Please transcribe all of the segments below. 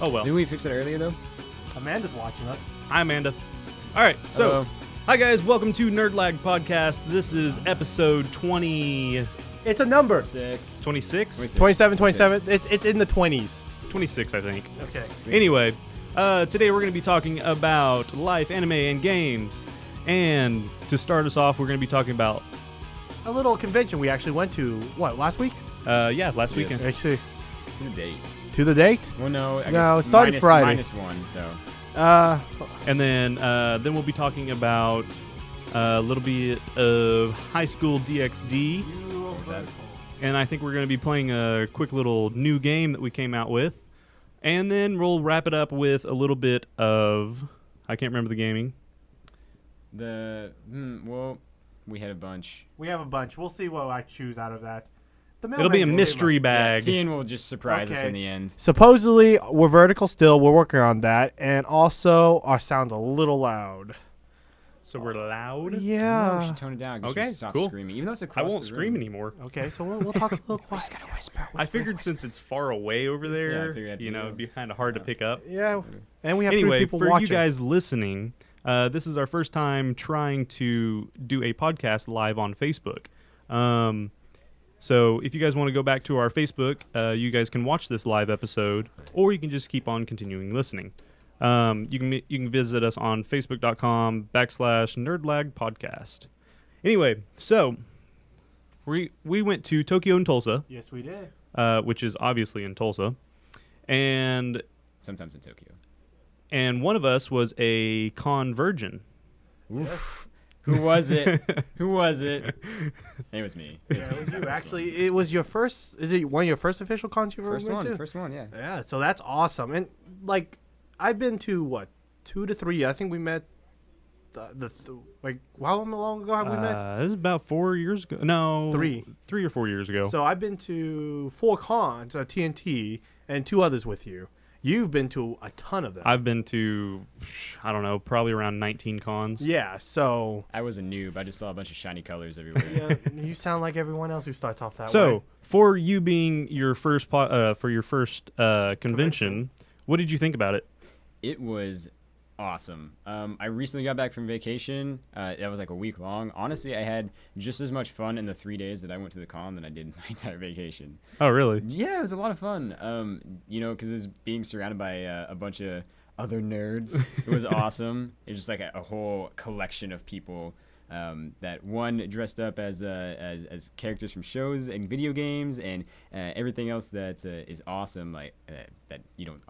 Oh well. Didn't we fix it earlier though? Amanda's watching us. Hi, Amanda. All right, so Hello. hi guys, welcome to Nerdlag podcast. This is episode 26. It's a number. 26. 27, 27. It's in the 20s. 26, I think. Okay. Anyway, today we're going to be talking about life, anime, and games. And to start us off, we're going to be talking about A little convention we actually went to, last week? last weekend. Actually, To the date. to the date? Well, no. I No, guess it started Friday. minus one, so. And then we'll be talking about a little bit of high school DxD. And I think we're going to be playing a quick little new game that we came out with. And then we'll wrap it up with a little bit of, I can't remember the gaming. Well, we had a bunch. We have a bunch. We'll see what I choose out of that. It'll be a mystery bag. Tien will just surprise us Okay. in the end. Supposedly, we're vertical still. We're working on that. And also, our sound's a little loud. So we're loud? No, we Yeah. should tone it down. 'Cause Okay, we stop cool. screaming. Even though it's I across won't the scream room. anymore. Okay, so we'll talk a little quiet. Just gotta whisper. I figured since it's far away over Yeah, I there, figured that'd you know, be it'd be kind of hard to pick up. Yeah, and we have three Anyway, people for watching. you guys listening, this is our first time trying to do a podcast live on Facebook. So if you guys want to go back to our Facebook, you guys can watch this live episode, or you can just keep on continuing listening. You can visit us on facebook.com/nerdlag podcast. Anyway, so we went to Tokyo and Tulsa, Yes, we did. which is obviously in Tulsa, and Sometimes in Tokyo. one of us was a con virgin. Oof. Who was it? Who was it? It was me. Yeah, it was you. Actually, it was your first. Is it one of your first official cons you've ever First been one. to? First one, yeah. Yeah, so that's awesome. And like, I've been to 2 to 3. I think we met. How long ago have we met? This is about 4 years ago. No, 3 or 4 years ago. So I've been to 4 cons, TNT, and 2 others with you. You've been to a ton of them. I've been to, I don't know, probably around 19 cons. Yeah, so I was a noob. I just saw a bunch of shiny colors everywhere. yeah, you sound like everyone else who starts off that way. So for you being your first convention, what did you think about it? It was awesome. I recently got back from vacation. That was like a week long. Honestly, I had just as much fun in the 3 days that I went to the con than I did in my entire vacation. Oh, really? Yeah, it was a lot of fun. Because it's being surrounded by a bunch of other nerds. It was awesome. It was just like a whole collection of people that one dressed up as characters from shows and video games and everything else that is awesome, like that you don't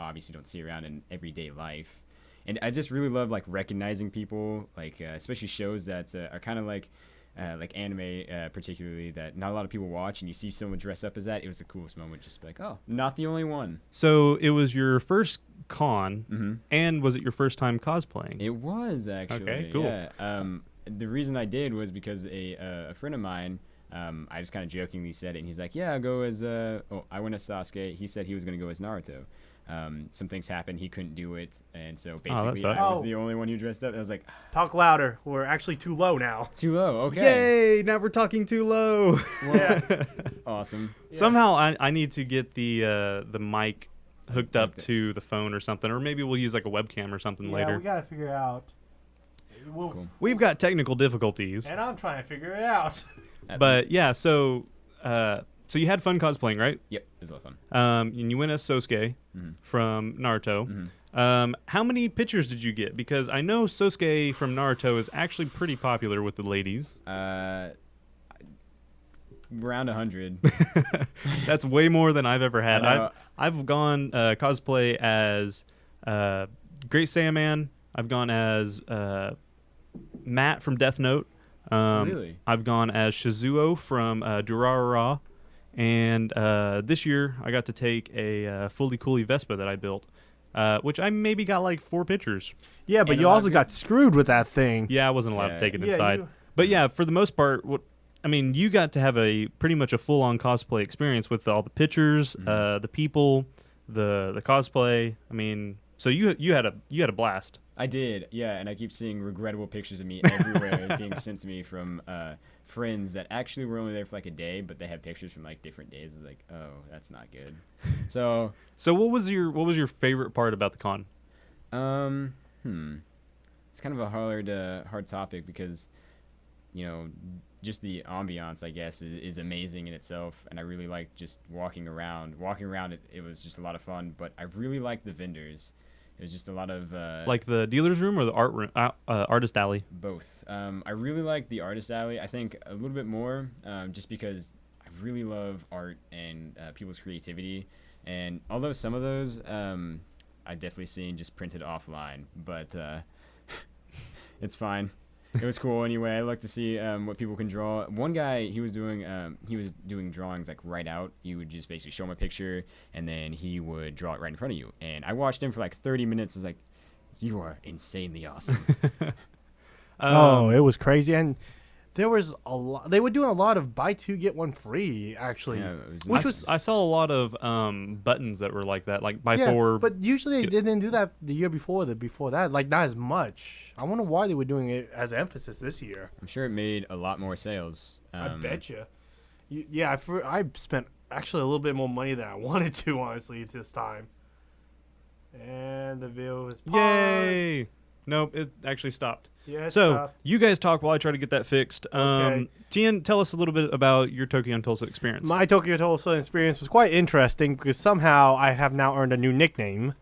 see around in everyday life. And I just really love like recognizing people, like especially shows that are kind of like anime, particularly that not a lot of people watch, and you see someone dress up as that. It was the coolest moment, just like, oh, not the only one. So it was your first con, Mm-hmm. and was it your first time cosplaying? It was actually. Okay, cool. Yeah. The reason I did was because a friend of mine, I just kind of jokingly said it, and he's like, "Yeah, I'll go as I went as Sasuke." He said he was going to go as Naruto. Some things happened, he couldn't do it, and so basically sucks. I was the only one who dressed up. I was like, talk louder. We're actually too low now. too low. Okay. Yay! Now we're talking too low. Yeah. Awesome. Somehow I need to get the mic hooked up to the phone or something, or maybe we'll use like a webcam or something Yeah, later. we gotta figure out. Cool. We've got technical difficulties. And I'm trying to figure it out. But yeah, so you had fun cosplaying, right? Yep, it was a lot of fun. And you went as Sosuke from Naruto. How many pictures did you get? Because I know Sosuke from Naruto is actually pretty popular with the ladies. Around 100. That's way more than I've ever had. I know. I've gone cosplay as Great Saiyaman. I've gone as Matt from Death Note. Really? I've gone as Shizuo from Durarara. And this year, I got to take a fully coolie Vespa that I built, which I maybe got like 4 pictures. Yeah, but And you a lot also of got screwed with that thing. Yeah, I wasn't allowed to Yeah. take it Yeah, inside. But yeah, for the most part, you got to have a pretty much a full-on cosplay experience with all the pictures, the people, the cosplay. I mean, so you had a blast. I did, yeah, and I keep seeing regrettable pictures of me everywhere being sent to me from friends that actually were only there for like a day, but they had pictures from like different days. It's like, oh, that's not good. So what was your favorite part about the con? It's kind of a hard topic because, just the ambiance, I guess, is amazing in itself, and I really like just walking around. It was just a lot of fun, but I really liked the vendors. It was just a lot of Like the dealer's room or the artist alley? both. I really like the artist alley. I think a little bit more, just because I really love art and people's creativity. And although some of those I've definitely seen just printed offline, but it's fine. It was cool anyway. I like to see what people can draw. One guy, he was doing drawings like right out. You would just basically show him a picture, and then he would draw it right in front of you. And I watched him for like 30 minutes. I was like, "You are insanely awesome." It was crazy, and there was a lot. They were doing a lot of buy two get one free, actually. Yeah, it was Which nice. I saw a lot of buttons that were like that, like buy four. But usually they didn't do that the year before. Before that, like not as much. I wonder why they were doing it as emphasis this year. I'm sure it made a lot more sales. I bet you. Yeah, I spent actually a little bit more money than I wanted to, honestly, this time. And the video was paused. Yay! Nope, it actually stopped. Yeah, it So stopped. you guys talk while I try to get that fixed. Okay. Tien, tell us a little bit about your Tokyo and Tulsa experience. My Tokyo Tulsa experience was quite interesting because somehow I have now earned a new nickname.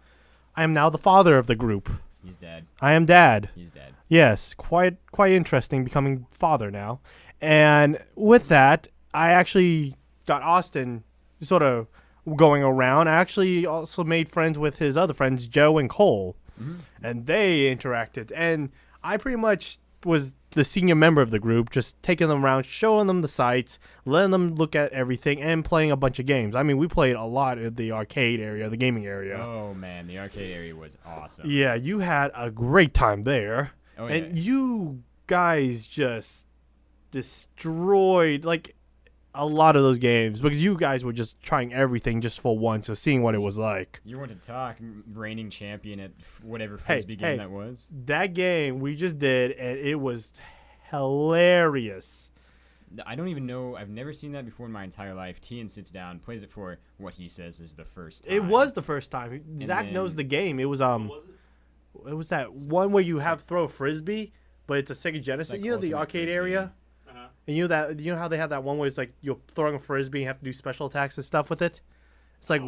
I am now the father of the group. He's dead. I am dad. He's dead. Yes, quite interesting becoming father now. And with that, I actually got Austin sort of going around. I actually also made friends with his other friends, Joe and Cole. Mm-hmm. And they interacted. And I pretty much was the senior member of the group, just taking them around, showing them the sites, letting them look at everything, and playing a bunch of games. I mean, we played a lot in the arcade area, the gaming area. Oh man, the arcade area was awesome. Yeah, you had a great time there. Oh, And yeah. you guys just destroyed, like, a lot of those games because you guys were just trying everything just for once, so seeing what it was like. You want to talk reigning champion at whatever frisbee game that was? That game we just did, and it was hilarious. I don't even know. I've never seen that before in my entire life. Tien sits down, plays it for what he says is the first time. It was the first time. Zach then- knows the game. It was it was that one where you have throw a frisbee, but it's a Sega Genesis. like You know the Ultimate arcade Frisbee. area. And you know how they have that one where it's like you're throwing a frisbee and you have to do special attacks and stuff with it? It's like,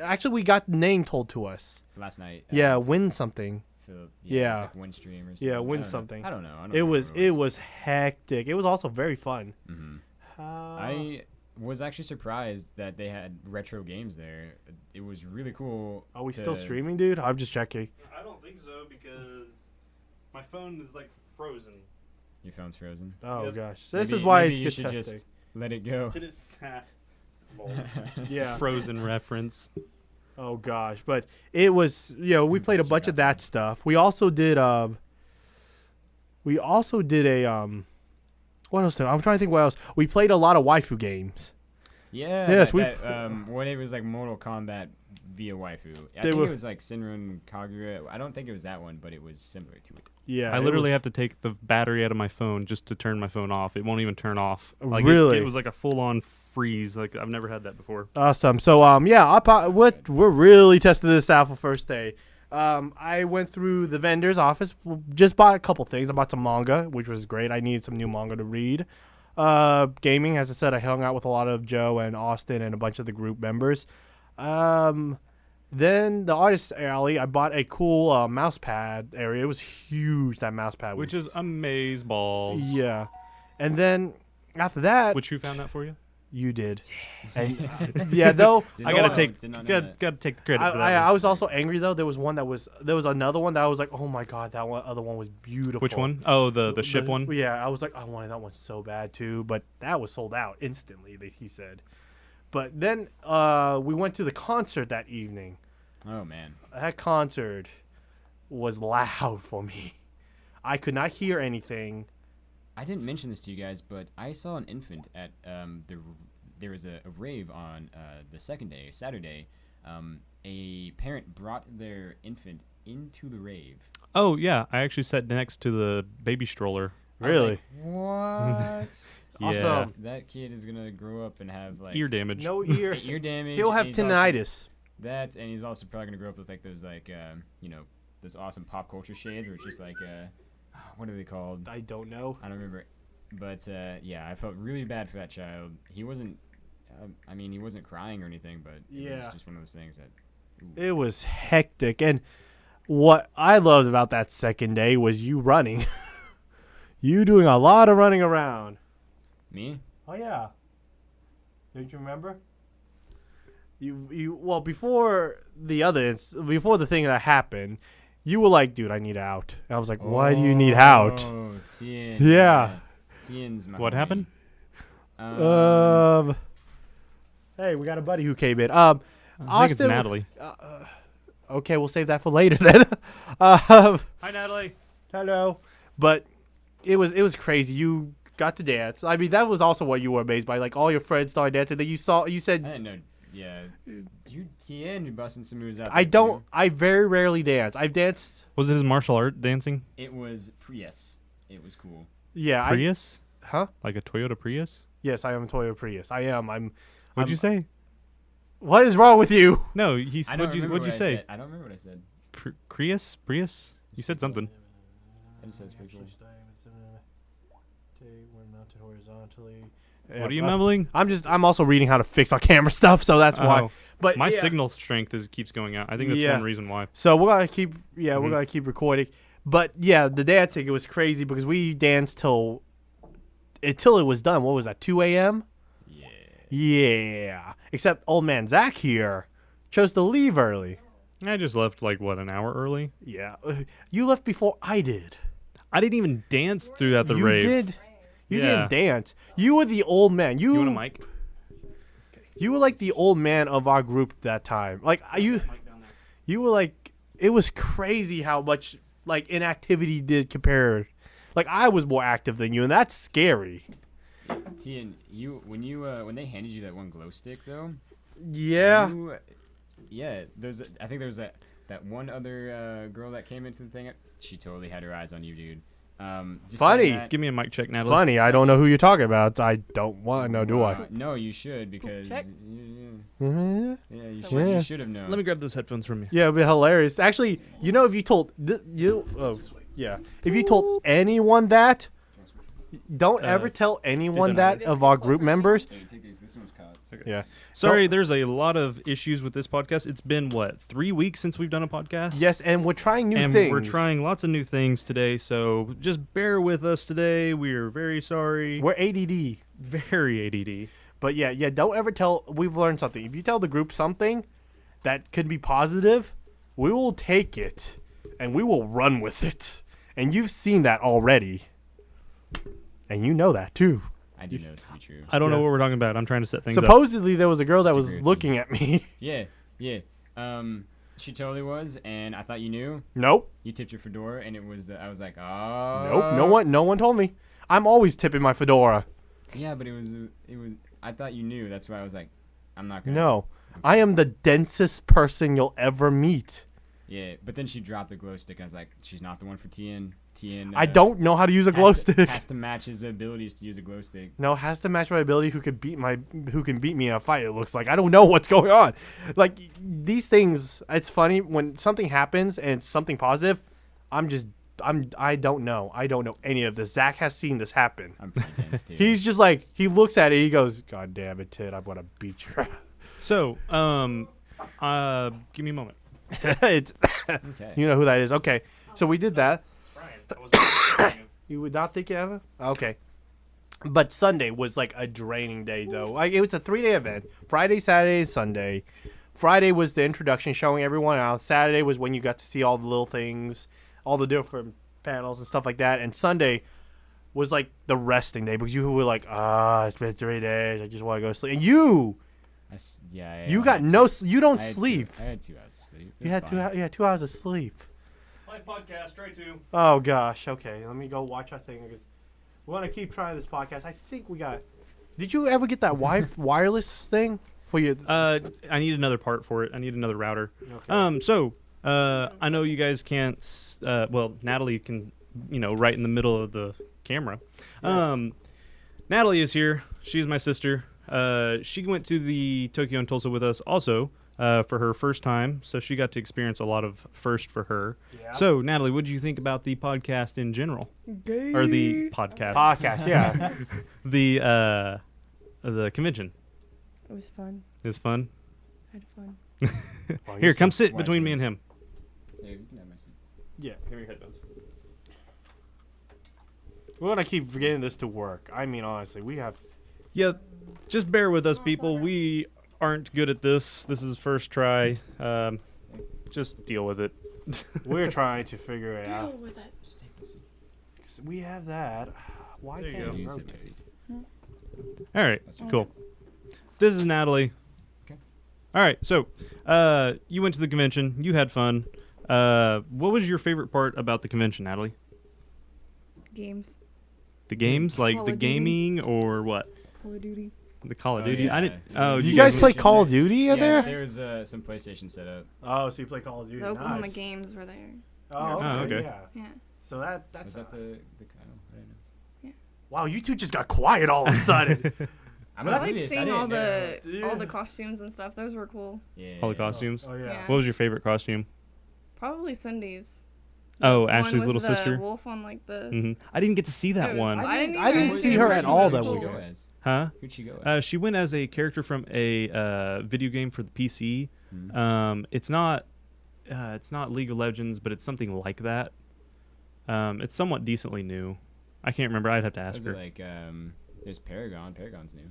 actually, we got the name told to us. Last night. Yeah, win something. Yeah. It's like Windstream or something. Yeah, win I don't know. something. I don't know. It was hectic. It was also very fun. Mm-hmm. I was actually surprised that they had retro games there. It was really cool. Are we still streaming, dude? I'm just checking. I don't think so because my phone is like frozen. Your phone's frozen. Oh, Yep. gosh. This Maybe- is why maybe it's you good should testing. just let it go. Did it sat? Yeah. Frozen reference. Oh, gosh. But it was, we played a Bunch of bunch of that stuff. We also did a, what else? I'm trying to think what else. We played a lot of waifu games. Yeah. Yes, when it was like Mortal Kombat via waifu. I They think were- it was like Senran Kagura. I don't think it was that one, but it was similar to it. Yeah. I literally have to take the battery out of my phone just to turn my phone off. It won't even turn off. Like Really? It was like a full-on freeze. Like I've never had that before. Awesome. So we're really testing this out for first day. I went through the vendor's office, just bought a couple things. I bought some manga, which was great. I needed some new manga to read. Gaming, as I said, I hung out with a lot of Joe and Austin and a bunch of the group members. Then the artist alley, I bought a cool mouse pad area. It was huge. That mouse pad, Which is amaze balls. yeah. And then after that, Which who found that for you? you did. And yeah, though. Did I not gotta know- take did not know gotta, that. gotta take the credit for that. I one. was also angry though. There was another one that I was like, oh my god, that other one was beautiful. Which one? Oh, the ship one. Yeah, I was like, I wanted that one so bad too, but that was sold out instantly. He said. But then we went to the concert that evening. Oh man. That concert was loud for me. I could not hear anything. I didn't mention this to you guys, but I saw an infant at there was a rave on the second day, Saturday. A parent brought their infant into the rave. Oh yeah, I actually sat next to the baby stroller. I was Really? like, what? Yeah. Awesome. That kid is gonna grow up and have like Ear damage. No ear. ear damage. He'll have and he's also- tinnitus. That, and he's also probably gonna grow up with like those those awesome pop culture shades, where it's just like what are they called? I don't know. I don't remember. But yeah, I felt really bad for that child. He wasn't. He wasn't crying or anything, but it was just one of those things that. Ooh. It was hectic, and what I loved about that second day was you running. You doing a lot of running around. Me? Oh yeah. Don't you remember? Well, before the thing that happened, you were like, dude, I need out. And I was like, why do you need out? Oh, Tien. Yeah. Tien's my What homie. happened? Hey, we got a buddy who came in. I think it's Austin, Natalie. Okay, we'll save that for later then. Hi, Natalie. Hello. But it was crazy. You got to dance. I mean, that was also what you were amazed by. Like all your friends started dancing. Then you I said, didn't know. Yeah. Dude, Tien busting some moves out. I there, don't. too. I very rarely dance. I've danced. Was it his martial art dancing? It was yes. It was cool. Yeah. Prius? Huh? Like a Toyota Prius? Yes, I am a Toyota Prius. I am. What'd you say? What is wrong with you? No, I don't remember what'd you what I say? said. I don't remember what I said. Prius? Prius? You said something. I just said it's pretty cool. What are you mumbling? I'm also reading how to fix our camera stuff, so that's why. Oh. But My yeah. signal strength keeps going out. I think that's Yeah. one reason why. So we're gonna keep we're Mhm. gonna keep recording. But yeah, the dancing, it was crazy because we danced until it was done. What was that, 2 a.m.? Yeah. Yeah. Except old man Zach here chose to leave early. I just left an hour early. Yeah. You left before I did. I didn't even dance throughout the you rave. did. You Yeah. didn't dance. You were the old man. You want a mic? You were like the old man of our group that time. Like you were like, it was crazy how much like inactivity did compared. Like I was more active than you, and that's scary. Tien, when they handed you that one glow stick though. Yeah. I think there was that one other girl that came into the thing. She totally had her eyes on you, dude. Just Funny. saying that- Give me a mic check, Natalie. Funny, I don't know who you're talking about. I don't want to know, do I? No, you should because Check. Mhm. yeah, you So should. what- You should have known. Let me grab those headphones from you. Yeah, it'd be hilarious. Actually, if you told if you told anyone that, don't ever tell anyone that of our group members. Hey, take these. This one's caught. Yeah. Sorry, there's a lot of issues with this podcast. It's been 3 weeks since we've done a podcast? Yes, and we're trying new and things. we're trying lots of new things today, so just bear with us today. We're very sorry. We're ADD. Very ADD. But yeah, don't ever tell. We've learned something. If you tell the group something that could be positive, we will take it and we will run with it. And you've seen that already, and you know that too. I do know this to be true. I don't know Yeah. what we're talking about. I'm trying to set things up. Supposedly, there was a girl that Just was agree with looking at me. Yeah. She totally was, and I thought you knew. Nope. You tipped your fedora, and it was. I was like, oh. Nope. No one told me. I'm always tipping my fedora. Yeah, but it was. I thought you knew. That's why I was like, I'm not gonna. No, I am the densest person you'll ever meet. Yeah, but then she dropped the glow stick, and I was like, she's not the one for Tien. Tien. I don't know how to use a glow stick. Has to match his abilities to use a glow stick. No, has to match my ability. Who can beat me in a fight? It looks like I don't know what's going on. Like these things, it's funny when something happens and it's something positive. I don't know. I don't know any of this. Zach has seen this happen. I'm pretty dense too. He's just like he looks at it. He goes, "God damn it, Ted! I'm gonna beat your." So, give me a moment. It's Okay. you know who that is. Okay, so we did that. You would not think you ever? Okay. But Sunday was like a draining day, though. Like it was a 3-day event. Friday, Saturday, Sunday. Friday was the introduction, showing everyone out. Saturday was when you got to see all the little things, all the different panels and stuff like that. And Sunday was like the resting day because you were like, it's been 3 days. I just want to go to sleep. And you You got you don't sleep. I had 2 hours of sleep. You had 2 hours of sleep. My podcast, try to. Oh gosh. Okay, let me go watch our thing. We want to keep trying this podcast. I think we got. Did you ever get that wireless thing for your? I need another part for it. I need another router. Okay. I know you guys can't. Natalie can. Right in the middle of the camera. Yes. Natalie is here. She's my sister. She went to the Tokyo and Tulsa with us also. for her first time, so she got to experience a lot of first for her. Yeah. So, Natalie, what did you think about the podcast in general? Or the podcast? Podcast, yeah. The convention. It was fun. It was fun. I had fun. Well, Here, you come said- sit between me and him. Yeah, you can have my seat. Yeah, give me your headphones. We're gonna keep getting this to work. I mean, honestly, we have. Yeah, just bear with us, people. We aren't good at this. This is first try. Just deal with it. We're trying to figure it Deal out. with it. Just take my seat. We have that. Why There you can't go. it You sit my rotate? seat. All right, That's cool. This is Natalie. Okay. All right, so you went to the convention. You had fun. What was your favorite part about the convention, Natalie? Games. The games, like Call the of Duty. gaming, or what? Call of Duty. The Call of Oh, Duty. yeah. I didn't. Yeah. Oh, Do you you guys guys play Call of Duty Yeah, there? there was some PlayStation set up. Oh, so you play Call of Duty? The Oklahoma Nice. games were there. Oh, Oh, okay. okay. Yeah. Yeah. So that's Was that the I don't know. wow. You two just got quiet all of a sudden. I'm I not like this. seeing all the Yeah. all the costumes and stuff. Those were cool. Yeah. all the costumes. Oh yeah. Yeah. What was your favorite costume? Probably Cindy's. Oh, The Ashley's one little with the sister. Wolf on like the. Hmm. I didn't get to see that It was- one. I didn't even see know her it at was all really that cool. weekend. Huh? Who'd she go as? She went as a character from a video game for the PC. Hmm. It's not League of Legends, but it's something like that. It's somewhat decently new. I can't remember. I'd have to ask Was her. it like there's Paragon. Paragon's new.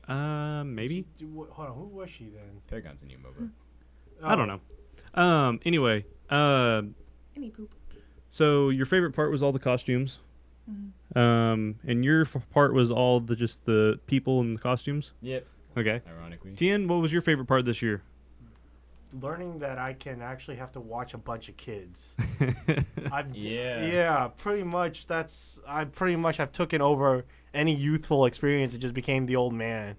Maybe. Hold on. Who was she then? Paragon's a new MOBA. I don't know. Anyway, Any poop. so your favorite part was all the costumes. And your part was all just the people and the costumes. Yep. Okay. Ironically. Tien, what was your favorite part this year? Learning that I can actually have to watch a bunch of kids. Yeah. Yeah, pretty much. I pretty much have taken over any youthful experience and just became the old man.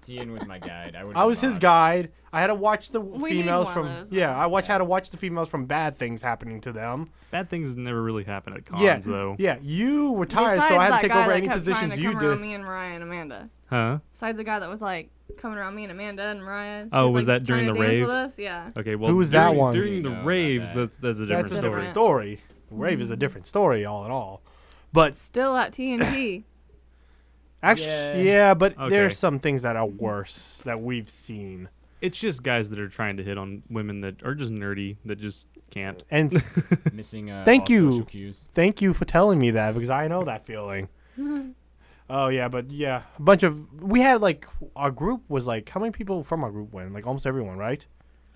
Tien was my guide. I was his guide. I had to watch the We need females one from. of those, Yeah, though. I had to watch the females from bad things happening to them. Bad things never really happen at cons, Yeah, though. yeah. You were tired, Besides so I had that to take guy over that any kept trying positions to you come around did. me and Mariah and Amanda. Huh? Besides the guy that was like coming around me and Amanda and Mariah. She Oh, was like, that during trying the to dance rave? with us? Yeah. Okay, well, Who was that one? During the No, not raves, that. that's a That's different a story. different story. Rave is a different story, all in all. But Still at TNT. actually, Yeah. yeah, but Okay. there's some things that are worse that we've seen. It's just guys that are trying to hit on women that are just nerdy, that just can't. And Missing. Thank all you. Social cues. thank you for telling me that because I know that feeling. Oh yeah, but yeah, a bunch of we had like our group was like how many people from our group went? Like almost everyone, right?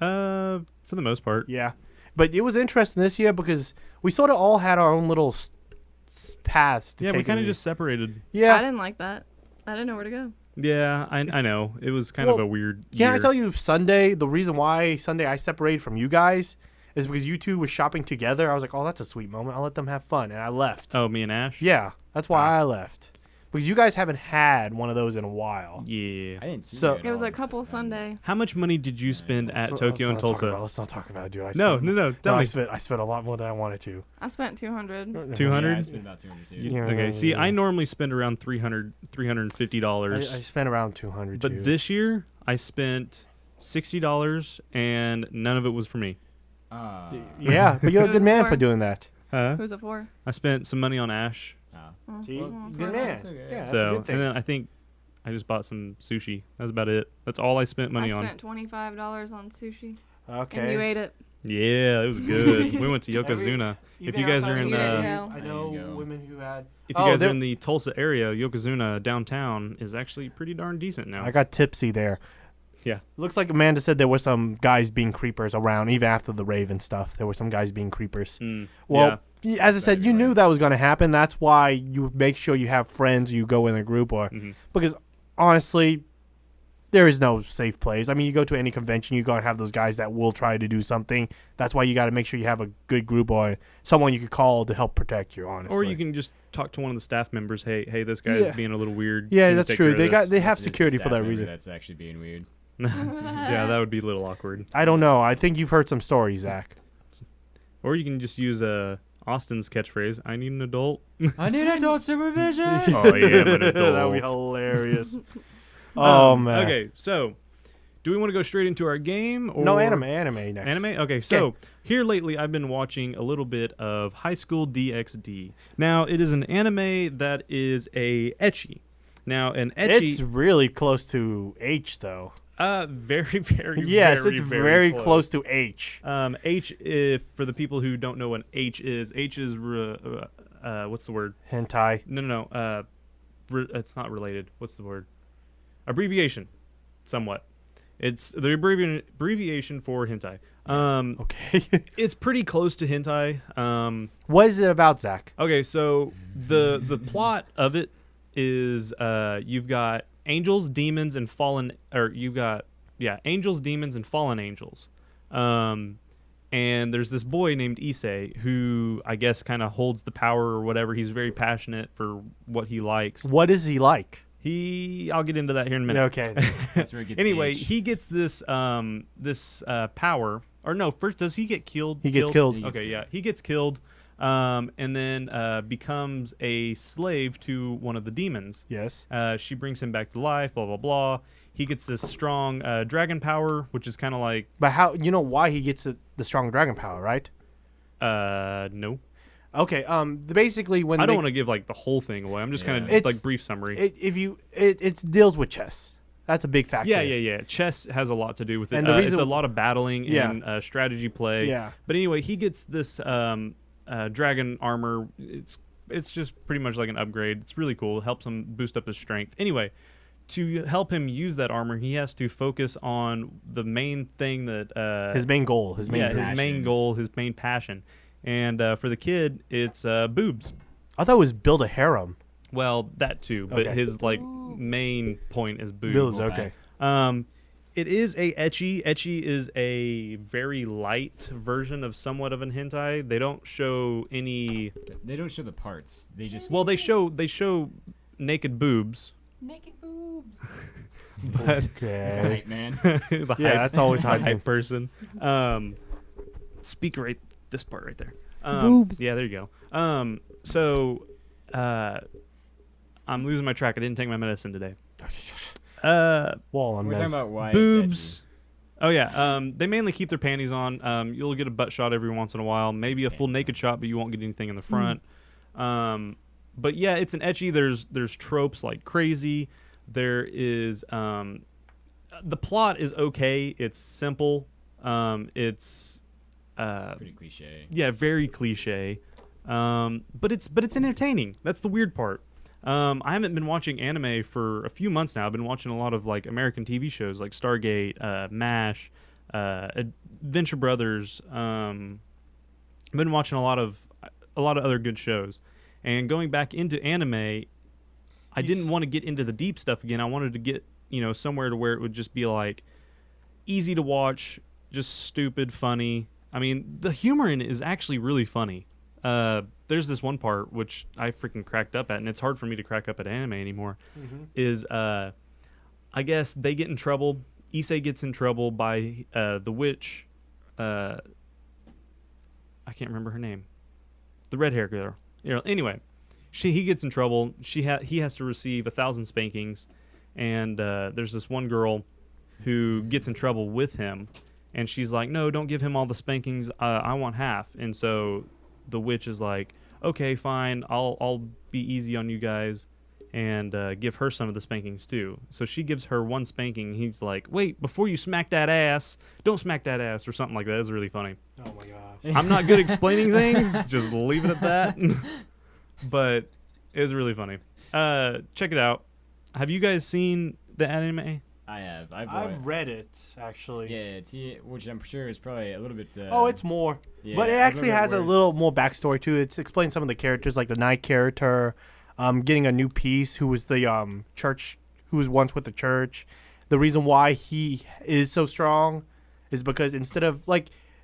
For the most part. Yeah, but it was interesting this year because we sort of all had our own little paths. To Yeah, we take kind in of the- just separated. I yeah. didn't like that. I didn't know where to go. Yeah, I know. It was kind of Well, a weird Can I year. tell you Sunday? The reason why Sunday I separated from you guys is because you two were shopping together. I was like, oh, that's a sweet moment. I'll let them have fun, and I left. Oh, me and Ash? Yeah, that's why I left because you guys haven't had one of those in a while. Yeah. I didn't see. So- her at It was all a this couple Sunday. Sunday. How much money did you spend at So- Tokyo and let's not talk Tulsa? about- Let's not talk about it, dude. No, Tell me. I spent a lot more than I wanted to. I spent 200. 200? Yeah, I spent about 200 too. Yeah. Okay. See, I normally spend around $350. I spent around 200. But too. this year, I spent $60, and none of it was for me. Yeah, but you're a It good was man for- for doing that. Huh? Who's it for? I spent some money on Ash. Oh, See, well, good sorry. man. That's okay. Yeah, that's a So, good thing. and then I think I just bought some sushi. That's about it. That's all I spent money I on. spent $25 on sushi. Okay. And you ate it. Yeah, it was good. We went to Yokozuna. If Even you guys are outside in You didn't the, know. I There know you go. women who had. if you Oh, guys are there- in the Tulsa area, Yokozuna downtown is actually pretty darn decent now. I got tipsy there. Yeah. Looks like Amanda said there were some guys being creepers around, even after the rave and stuff. There were some guys being creepers. Mm, Well, as I Right, said, you right. knew that was going to happen. That's why you make sure you have friends. You go in a group, or Mhm. because honestly, there is no safe place. I mean, you go to any convention, you're gonna have those guys that will try to do something. That's why you got to make sure you have a good group or someone you could call to help protect you. Honestly, Or you can just talk to one of the staff members. Hey, this guy's Yeah. being a little weird. Yeah, Can you that's take true. care of They got this?" they have It's just a security for staff that member reason. That's actually being weird. Yeah, that would be a little awkward. I don't know. I think you've heard some stories, Zach. Or you can just use Austin's catchphrase. I need an adult. I need adult supervision. Oh yeah, but adult. That would be hilarious. Oh man. Okay, so do we want to go straight into our game? Or No, anime next. Anime? Okay, so here lately I've been watching a little bit of High School DxD. Now, it is an anime that is a ecchi. Now, an ecchi... It's really close to H, though. Very, very, yes, very, it's very close to H. H, if for the people who don't know what H is what's the word? Hentai. No. It's not related. What's the word? Abbreviation, somewhat. It's the abbreviation for hentai. Okay. It's pretty close to hentai. What is it about, Zach? Okay, so the plot of it is you've got angels, demons, and fallen, angels, demons, and fallen angels. And there's this boy named Issei who I guess kind of holds the power or whatever. He's very passionate for what he likes. What is he like? I'll get into that here in a minute. Okay. That's where it gets Anyway, H. he gets this power. Or no, first does he get killed? He gets killed. Okay, yeah, he gets killed, and then becomes a slave to one of the demons. Yes. She brings him back to life. Blah blah blah. He gets this strong dragon power, which is kind of like. But how? You know why he gets the strong dragon power, right? No. Okay. Basically, when I don't want to give like the whole thing away. I'm just kind of like brief summary. It deals with chess. That's a big factor. Yeah. Chess has a lot to do with it. And the reason it's a lot of battling and strategy play. Yeah. But anyway, he gets this dragon armor. It's just pretty much like an upgrade. It's really cool. It helps him boost up his strength. Anyway, to help him use that armor, he has to focus on the main thing that his main goal, his main passion. And for the kid, it's boobs. I thought it was build a harem. Well, that too, but Okay. his main point is boobs. Builds, okay. It is a ecchi. Ecchi is a very light version of somewhat of an hentai. They don't show any. They don't show the parts. They just. Well, they show naked boobs. Naked boobs. But Okay. Right, man. the Yeah, that's always the hype. hype person. Speak right this part right there. Boobs. Yeah, there you go. So, I'm losing my track. I didn't take my medicine today. Well, I'm We're talking about why Boobs. Oh yeah. They mainly keep their panties on. You'll get a butt shot every once in a while, maybe a full naked shot, but you won't get anything in the front. But yeah, it's an ecchi. There's tropes like crazy. There is the plot is okay. It's simple. It's pretty cliche. yeah, very cliche. But it's entertaining. That's the weird part. I haven't been watching anime for a few months now. I've been watching a lot of like American TV shows like Stargate, MASH, Adventure Brothers. I've been watching a lot of other good shows. And going back into anime, I didn't want to get into the deep stuff again. I wanted to get, somewhere to where it would just be like easy to watch, just stupid, funny. I mean, the humor in it is actually really funny. There's this one part which I freaking cracked up at, and it's hard for me to crack up at anime anymore. Is I guess they get in trouble. Issei gets in trouble by the witch. I can't remember her name. The red hair girl. Anyway, he gets in trouble. He has to receive 1,000 spankings, and there's this one girl who gets in trouble with him, and she's like, "No, don't give him all the spankings. I want half." And so the witch is like, "Okay, fine. I'll be easy on you guys, and give her some of the spankings too." So she gives her one spanking. He's like, "Wait, before you smack that ass, don't smack that ass," or something like that. It's really funny. Oh my gosh. I'm not good explaining things. Just leave it at that. But it's really funny. Check it out. Have you guys seen the anime? I have. I've read it actually. Yeah, which I'm sure is probably a little bit. It's more, yeah, but it a actually little bit has a worse. little more backstory to it. It explains some of the characters, like the Knight character, getting a new piece, who was the church, who was once with the church. The reason why he is so strong is because instead of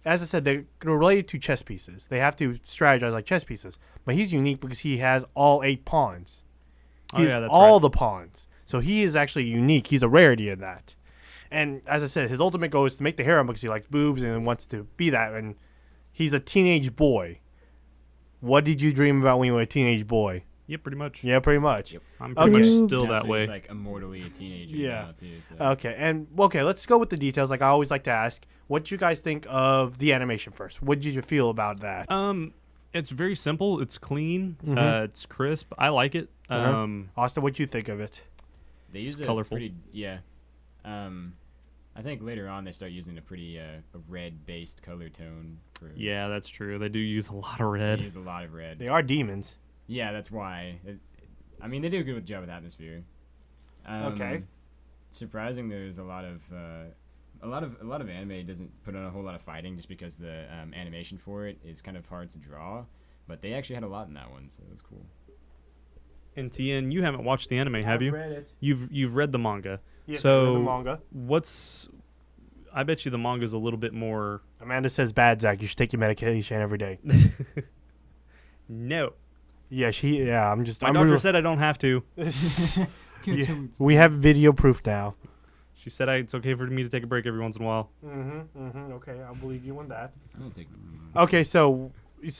as I said, they're related to chess pieces. They have to strategize like chess pieces. But he's unique because he has all 8 pawns. He has that's all right. the pawns. So he is actually unique. He's a rarity in that. And as I said, his ultimate goal is to make the harem because he likes boobs and wants to be that. And he's a teenage boy. What did you dream about when you were a teenage boy? Yeah, pretty much. Yeah, pretty much. Yep. I'm pretty Okay. much still that So way. he's like immortally a teenager Yeah. now too. So. Okay, let's go with the details. Like I always like to ask, what do you guys think of the animation first? What did you feel about that? It's very simple. It's clean. Mhm. It's crisp. I like it. Uh-huh. Austin, what do you think of it? They use a colorful. pretty I think later on they start using a pretty a red-based color tone. Yeah, that's true. They do use a lot of They red. use a lot of red. They are demons. Yeah, that's why. I mean, they do a good job with atmosphere. Okay. Surprising, there's a lot of anime doesn't put on a whole lot of fighting just because the animation for it is kind of hard to draw. But they actually had a lot in that one, so it was cool. And Tien, you haven't watched the anime, have you? Read it. You've read the manga. Yes, So- I read the manga. I bet you the manga's a little bit more. Amanda says, "Bad Zach, you should take your medication every day." No. Yeah, I'm just. My I'm doctor real- said I don't have to. Yeah, we have video proof now. She said it's okay for me to take a break every once in a while. Okay, I'll believe you on that. I'm gonna take. Okay, so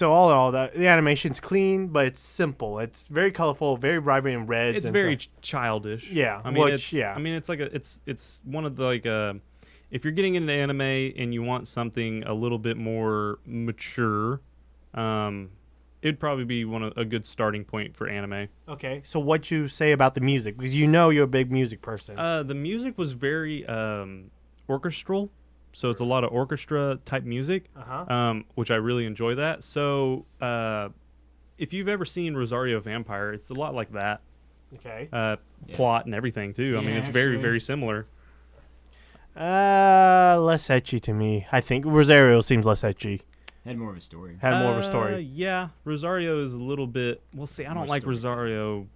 all in all, the animation's clean, but it's simple. It's very colorful, very vibrant in reds. It's and very stuff. childish. Yeah, I mean, which, yeah. I mean, it's like it's one of the if you're getting into anime and you want something a little bit more mature, it'd probably be a good starting point for anime. Okay, so what you say about the music? Because you're a big music person. The music was very orchestral, so it's a lot of orchestra type music, which I really enjoy that. So if you've ever seen Rosario Vampire, it's a lot like that. Okay. Plot and everything too. I mean, Yeah, it's very actually. very similar. Less etchy to me. I think Rosario seems less etchy. Had more of a story. Had more of a story. Yeah, Rosario is a little bit. Well, see, I don't More like story. Rosario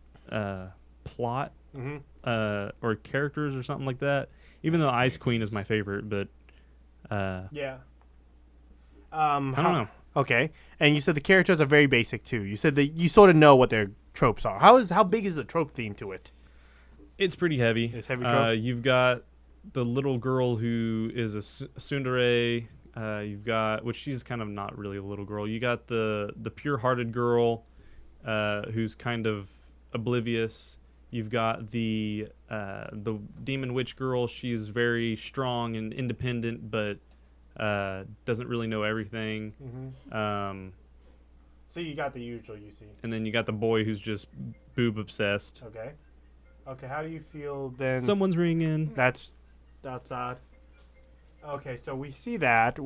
plot Mm-hmm. or characters or something like that. Even though Ice Queen is my favorite, but Yeah. I don't know. Okay, and you said the characters are very basic too. You said that you sort of know what their tropes are. How big is the trope theme to it? It's pretty heavy. It's heavy trope? You've got the little girl who is a tsundere. You've got, which she's kind of not really a little girl. You got the pure-hearted girl who's kind of oblivious. You've got the demon witch girl. She's very strong and independent, but doesn't really know everything. Mm-hmm. So you got the usual you see. And then you got the boy who's just boob obsessed. Okay. Okay, how do you feel then? Someone's ringing. That's odd. Okay, so we see that.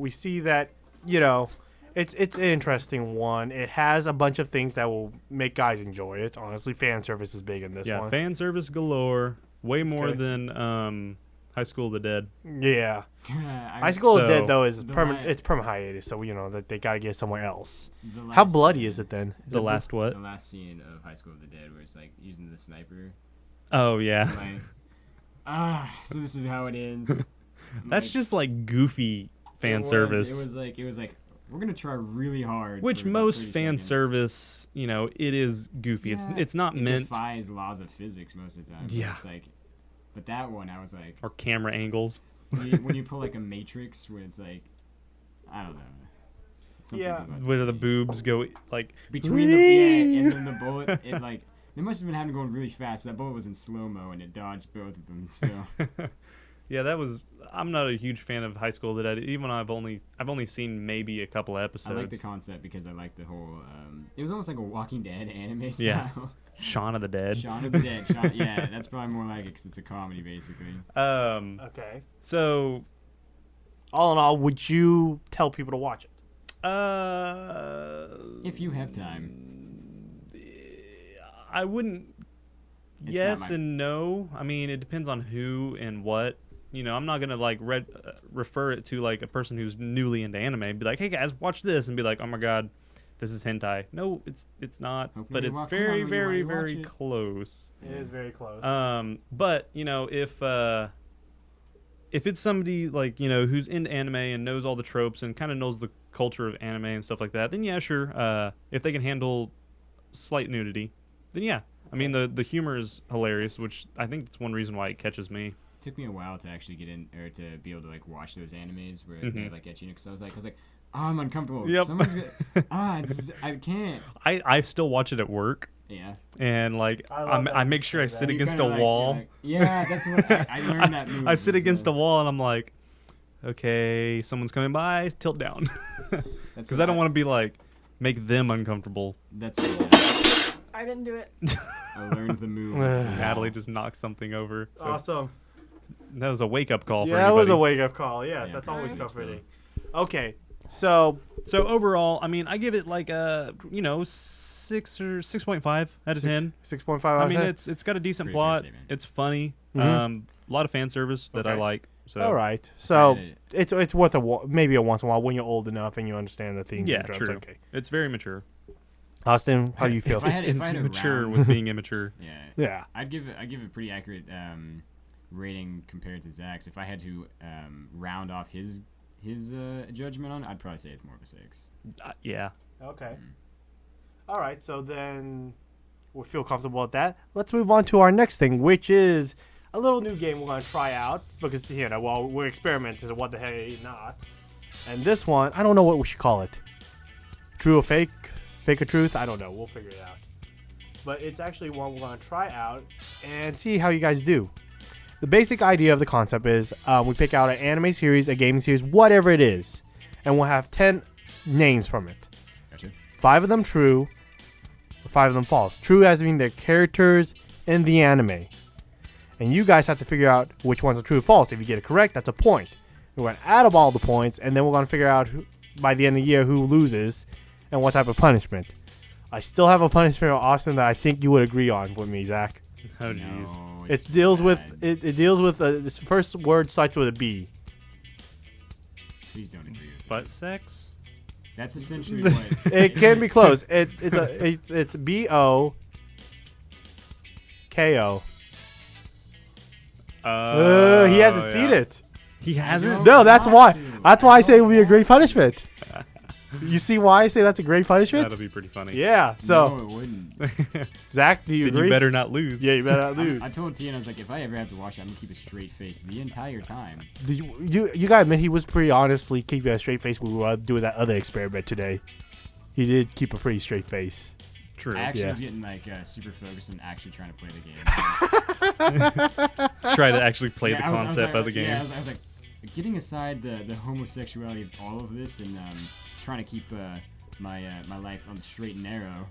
It's an interesting one. It has a bunch of things that will make guys enjoy it. Honestly, fan service is big in this Yeah, one. fan service galore. Way more Okay. than High School of the Dead. Yeah. I- High School of So- Dead though is The permanent. li- It's permanent hiatus, so that they gotta get somewhere else. the How last bloody scene- is it then? Is The it last what? The last scene of High School of the Dead, where it's like using the sniper. Oh yeah, Like, so this is how it ends. I'm that's like, just like goofy fan it was- service. It was like we're gonna try really hard. Which for about most 30 fan seconds. service, it is goofy. Yeah, It's not it meant defies laws of physics most of the time. But Yeah. It's like, but that one I was like, or camera angles. when you pull like a Matrix, where it's like, I don't know. Something Yeah. about Where to the see. boobs go like Between and then the bullet, it like they must have been having going really fast. That bullet was in slow mo and it dodged both of them. Still, Yeah, that was. I'm not a huge fan of High School of the Dead. Even I've only seen maybe a couple I episodes. like the concept because I like the whole. It was almost like a Walking Dead anime style. Yeah. Shaun of the Dead. Shaun of the Dead. Yeah, that's probably more like it because it's a comedy basically. Okay. So All in all, would you tell people to watch it? If you have time. I wouldn't. It's Yes not my- and no. I mean, it depends on who and what. I'm not gonna like refer it to like a person who's newly into anime and be like, "Hey guys, watch this," and be like, "Oh my god, this is hentai." No, it's not. Hopefully But you it's walk very, someone very, when you watch very it. close. It is very close. But if it's somebody like who's into anime and knows all the tropes and kind of knows the culture of anime and stuff like that, then yeah, sure. If they can handle slight nudity, then yeah. I mean, the humor is hilarious, which I think that's one reason why it catches me. Took me a while to actually get in or to be able to like watch those animes where Mhm. they like at you because I was like, oh, I'm uncomfortable. Yep. Someone's I can't. I still watch it at work Yeah. And like I love that I you make sure I say sit that. You against a kinda like- wall. you're like- yeah, that's what I learned that move. I sit was, against a wall and I'm like, okay, someone's coming by, tilt down, because I don't want to be like make them uncomfortable. That's I didn't do it. I learned the move. Natalie just knocked something over. So Awesome. that was a wake up call for Yeah, that was a anybody. wake-up call. Yes, Yeah, that's pretty always much, comforting. Okay, so So overall, I mean, I give it like a 6 or 6.5 out of 10. 6.5 out I of mean, 10? it's got a decent Pretty fair plot. statement. It's funny. Mhm. A lot of fan service that I Okay. like. So All right. So Yeah. it's worth maybe a once in a while when you're old enough and you understand the themes. Yeah, and drums. true. Okay. It's very mature. Austin, how do you feel? If I had- It's a immature round- with being immature. Yeah. Yeah. I'd give it pretty accurate rating compared to Zach's. If I had to round off his judgment on it, I'd probably say it's more of a 6. Yeah. Okay. All right. So then we feel comfortable with that. Let's move on to our next thing, which is a little new game we're going to try out because, well, we're experimenting, so what the heck not. And this one, I don't know what we should call it. True or fake? Fake or truth? I don't know. We'll figure it out. But it's actually one we're going to try out and see how you guys do. The basic idea of the concept is we pick out an anime series, a gaming series, whatever it is, and we'll have 10 names from it. Gotcha. 5 of them true, 5 of them false. True as being the characters in the anime. And you guys have to figure out which ones are true or false. If you get it correct, that's a point. We're going to add up all the points, and then we're going to figure out by the end of the year who loses and what type of punishment. I still have a punishment for Austin that I think you would agree on with me, Zach. Oh jeez. No, It it's deals with bad. it deals with this first word starts with a B. Please don't agree with me. Butt sex. That's essentially what. It can be close. It's BOKO. He hasn't seen it. He hasn't. No, that's why. to. That's why I say it would be a great punishment. You see why I say that's a great punishment? That'll be pretty funny. Yeah. So, No, it wouldn't. Zach, do you Then agree? you better not lose. Yeah, you better not lose. I told Tien, I was like, if I ever have to watch it, I'm gonna keep a straight face the entire time. You gotta admit he was pretty honestly keeping a straight face when we were doing that other experiment today. He did keep a pretty straight face. True. I actually Yeah. was getting like super focused on actually trying to play the game. Try to actually play Yeah, the I was concept like, of the game. Yeah, I was like, getting aside the homosexuality of all of this and trying to keep my life on the straight and narrow.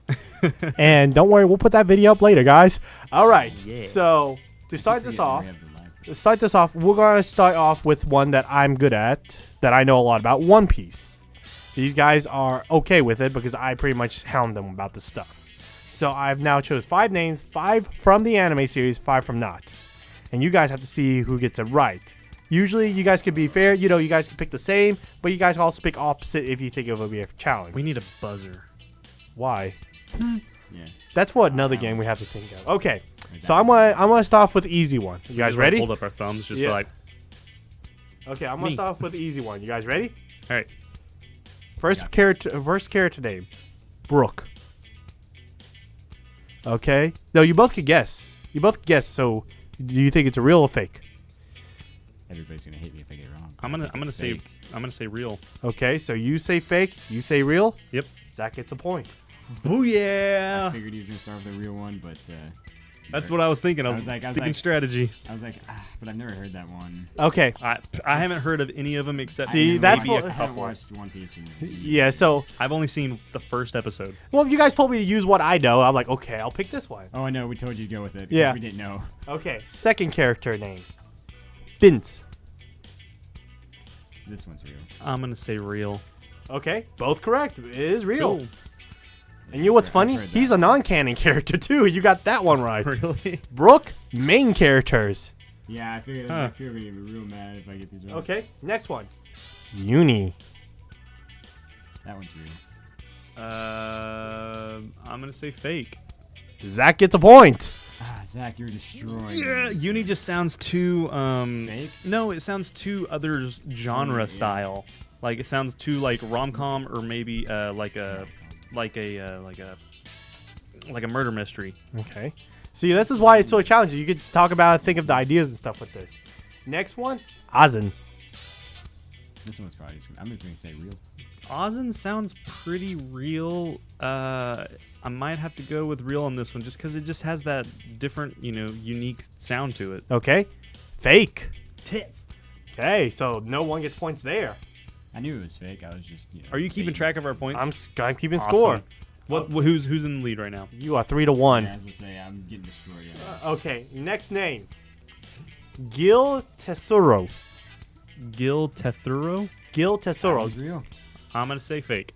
And don't worry, we'll put that video up later, guys. All right. Yeah. So to I start keep this forgetting off, we have the life. to start this off, we're gonna start off with one that I'm good at, that I know a lot about. One Piece. These guys are okay with it because I pretty much hound them about this stuff. So I've now chose 5 names, 5 from the anime series, 5 from not, and you guys have to see who gets it right. Usually, you guys could be fair. You guys can pick the same, but you guys can also pick opposite if you think it would be a challenge. We need a buzzer. Why? Yeah. That's what another game we have to think of. Okay, so I'm gonna start off with the easy one. You guys Just ready? Hold up our thumbs, just Yeah. be like, Okay, I'm gonna Me. start off with the easy one. You guys ready? all right. First character name, Brooke. Okay. No, you both could guess. So, do you think it's a real or fake? Everybody's gonna hate me if I get it wrong. I'm gonna It's say fake. real. Okay, so you say fake, you say real. Yep. Zach gets a point. Oh I yeah. figured he was gonna start with a real one, but That's what I was thinking. I was, I was thinking like- strategy. I was like, but I've never heard that one. Okay. I haven't heard of any of them except See, maybe that's a what- I haven't couple. watched One Piece in Yeah. So, I've only seen the first episode. well, if you guys told me to use what I know, I'm like, okay, I'll pick this one. Oh, I know. We told you to go with it. Because Yeah. We didn't know. Okay. Second character name, Vince. This one's real. I'm gonna say real. Okay, both correct. It is real. Cool. And you know what's I've funny? heard that He's a one. non-canon character too. You got that one right. Really? Brooke, main characters. Yeah, I figured. Huh. I feel gonna be real mad if I get these wrong. Okay, next one. Uni. That one's real. I'm gonna say fake. Zach gets a point. Ah, Zach, you're destroying. Yeah, me. Uni just sounds too Fake? No, it sounds too other genre Yeah. style. Like it sounds too like rom-com or maybe like a murder mystery. Okay. See, this is why it's so challenging. You could talk about, think of the ideas and stuff with this. Next one, Azen. This one's probably just. I'm just gonna say real. Ozen sounds pretty real. I might have to go with real on this one just because it just has that different, unique sound to it. Okay. Fake. Tits. Okay, so no one gets points there. I knew it was fake. I was just. Are you keeping track of our points? I'm keeping Awesome. score. Who's in the lead right now? You are 3-1. Yeah, as we say, I'm getting destroyed. Yeah. Okay, next name. Gil Tesoro. Gil Tethuro? Gil That Tesoro. was real. I'm gonna say fake.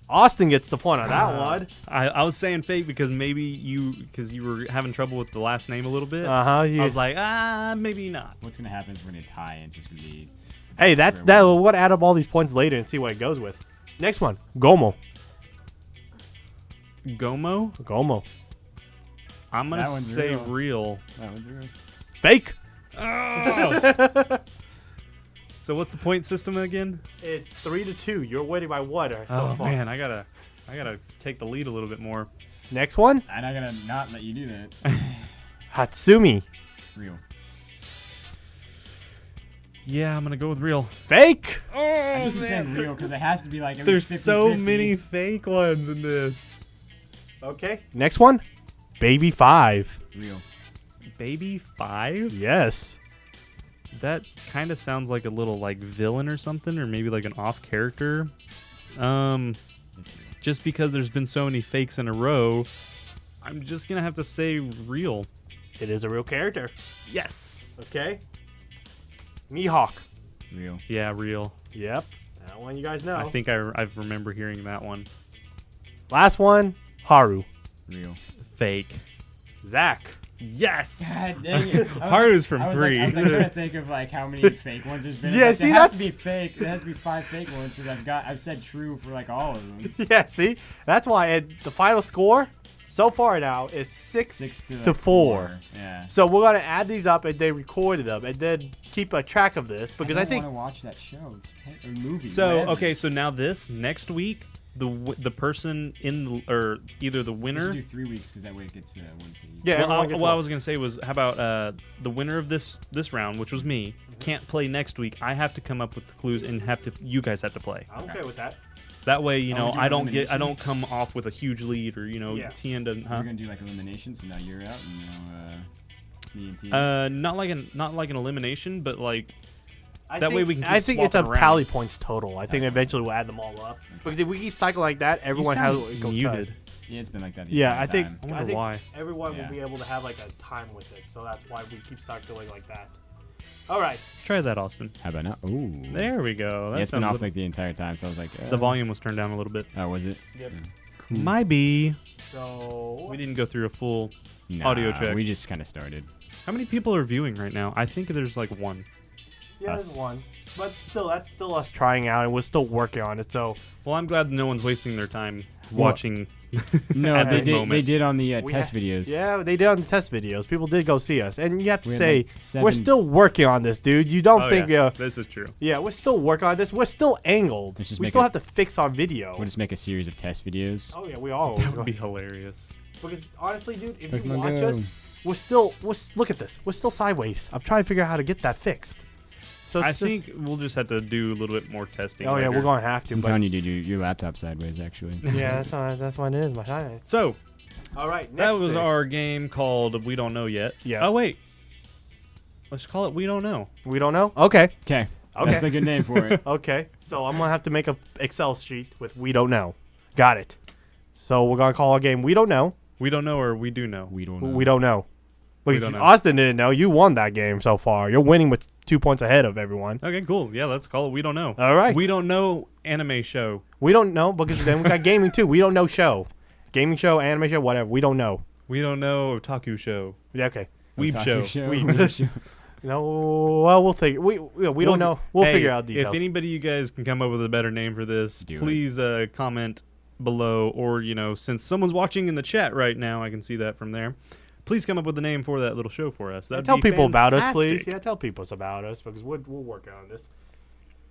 Austin gets the point on that one. I was saying fake because maybe you were having trouble with the last name a little bit. I was like, maybe not. What's gonna happen is we're gonna tie, and it's just gonna be. Hey, that. We'll add up all these points later and see what it goes with. Next one. Gomo. Gomo? I'm gonna That one's say real. That one's real. Fake. Oh! So what's the point system again? It's 3-2. You're winning by one so Oh far. man, I gotta take the lead a little bit more. Next one. I'm not gonna not let you do that. Hatsumi. Real. Yeah, I'm gonna go with real. Fake. I Oh just keep saying real because it has to be like. At there's least so 50-50. many fake ones in this. Okay. Next one. Baby 5. Real. Baby 5? Yes. That kind of sounds like a little like villain or something, or maybe like an off character. Just because there's been so many fakes in a row, I'm just gonna have to say real. It is a real character. Yes. Okay. Mihawk. Real. Yeah, real. Yep. That one you guys know. I think I remember hearing that one. Last one. Haru. Real. Fake. Zach. Yes. God dang it. Haru's from 3. I was like trying to think of like how many fake ones there's been. Yeah, Like, see, there has that's- to be fake. There has to be 5 fake ones. So I've said true for like all of them. Yeah, see? That's why the final score so far now is 6 to 4. Yeah. So we're going to add these up and they recorded them and then keep a track of this because I think want to watch that show. It's or movie. So whatever. okay, so now next week, the person or either the We should winner. do 3 weeks because that way it gets one to each. yeah, Well, everyone gets what I one. was gonna say was, how about the winner of this round, which was me, can't play next week. I have to come up with the clues and you guys have to play. I'm okay with that. That way, we do I elimination? don't come off with a huge lead, or Yeah. Tien doesn't. We're gonna do like elimination. So now you're out, and me and Tien. Not like an elimination, but like I That think, way we can keep I think it's a swapping around. tally points total. I think eventually we'll add them all up. Because if we keep cycling like that, everyone has sound it goes muted. tight. Yeah, it's been like that. The Yeah, entire I think time. I wonder I think why. everyone Yeah. will be able to have like a time with it. So that's why we keep cycling like that. All right. Try that, Austin. How about now? Ooh. There we go. That Yeah, it's been sounds off like the entire time, so I was like, the volume was turned down a little bit. Oh, was it? Yep. Might be. So We didn't go through a full. Nah, Audio check. We just kind of started. How many people are viewing right now? I think there's like one. yeah, there's us. one. But still, that's still us trying out, and we're still working on it. So Well, I'm glad no one's wasting their time Well, watching. No, At they this did. moment. They did on the We test ha- videos. yeah, they did on the test videos. People did go see us, and you have to We had, say like, we're 7 still working on this, dude. You don't Oh, think? yeah. This is true. Yeah, we're still working on this. We're still angled. Let's just We make still a- have to fix our video. We'll just make a series of test videos. Oh yeah, we all. That would be hilarious. Because honestly, dude, if Look, you my watch go. us, look at this. We're still sideways. I'm trying to figure out how to get that fixed. So it's I just- think we'll just have to do a little bit more testing. Oh yeah, later. we're gonna have to. I'm But telling you, dude, your laptop sideways actually. yeah, that's what it is. My time. So All right, next that was thing. our game called We Don't Know Yet. Yeah. Oh wait. Let's call it We Don't Know. We don't know. Okay. Okay. Okay. That's a good name for it. Okay. So I'm gonna have to make a Excel sheet with we don't know. Got it. So we're gonna call our game We Don't Know. We don't know, or we do know. We don't know. We don't know. We Because don't know. Austin didn't know. You won that game so far. You're winning with 2 points ahead of everyone. Okay, cool. Yeah, let's call it We Don't Know. All right. We don't know anime show. We don't know because then we got gaming too. We don't know show. Gaming show, anime show, whatever. We don't know. We don't know otaku show. Yeah, okay. Weeb Otaku show. Weeb show. No, well, we'll figure. We don't know. We'll Hey, figure out details. If anybody you guys can come up with a better name for this, Do it. please comment below, or since someone's watching in the chat right now, I can see that from there. Please come up with a name for that little show for us. That'd tell be people about us, please. fantastic. Yeah, tell people about us because we're working on this.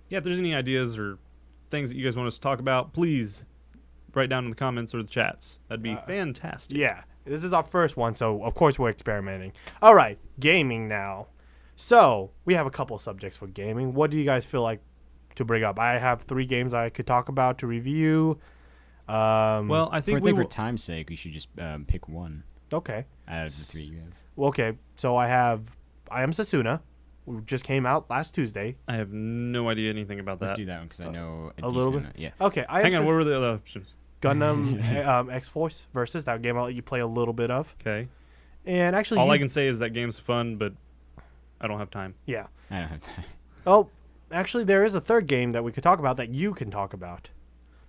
Yeah, if there's any ideas or things that you guys want us to talk about, please write down in the comments or the chats. That'd be fantastic. Yeah, this is our first one, so of course we're experimenting. All right, gaming now. So we have a couple of subjects for gaming. What do you guys feel like to bring up. I have 3 games I could talk about to review. Well, I think for time's sake, we should just pick one Okay. out of the 3 you have. Well, okay, so I have I Am Sasuna, which just came out last Tuesday. I have no idea anything about Let's that. do that one because I know a little bit? amount. Yeah. Okay, Hang on, what were the other options? Gundam X-Force versus that game I'll let you play a little bit of. Okay. And actually, All I can say is that game's fun, but I don't have time. yeah. I don't have time. Oh, actually, there is a third game that we could talk about that you can talk about.